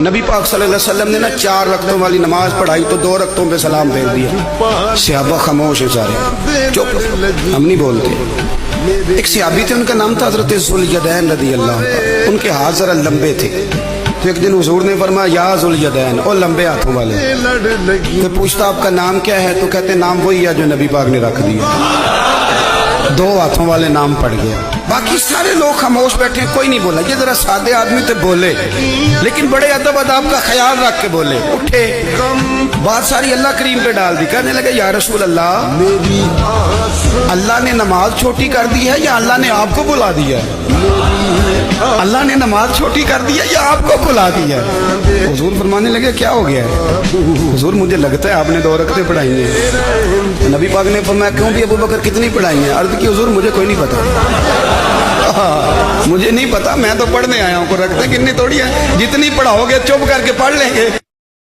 نبی پاک صلی اللہ علیہ وسلم نے نا 4 رکعتوں والی نماز پڑھائی تو 2 رکعتوں پہ سلام پھیر دیا۔ صحابہ خاموش ہیں سارے، چپ، ہم نہیں بولتے۔ ایک صحابی تھے، ان کا نام تھا حضرت ذوالیدین رضی اللہ عنہ، ان کے ہاتھ ذرا لمبے تھے، تو ایک دن حضور نے فرمایا یا ذوالیدین، او لمبے ہاتھوں والے، تو پوچھتا آپ کا نام کیا ہے؟ تو کہتے نام وہی ہے جو نبی پاک نے رکھ دیا، 2 ہاتھوں والے نام پڑ گیا۔ باقی سارے لوگ خاموش بیٹھے، کوئی نہیں بولا۔ یہ ذرا سادے آدمی تھے، بولے، لیکن بڑے ادب آداب کا خیال رکھ کے بولے، اٹھے، بات ساری اللہ کریم پہ ڈال دی، کہنے لگے یا رسول اللہ، اللہ نے نماز چھوٹی کر دی ہے یا اللہ نے آپ کو بلا دیا ہے؟ اللہ نے نماز چھوٹی کر دی ہے یا آپ کو بلا دیا ہے؟ حضور فرمانے لگے کیا ہو گیا ہے؟ حضور مجھے لگتا ہے آپ نے 2 رکعتیں پڑھائی ہیں۔ نبی پاک نے فرمایا کیوں بھی ابو بکر کتنی پڑھائی ہیں؟ عرض کی حضور مجھے کوئی نہیں پتا، مجھے نہیں پتا، میں تو پڑھنے آیا ہوں، کو رکھتے کتنی توڑی ہے، جتنی پڑھاؤ گے چپ کر کے پڑھ لیں گے۔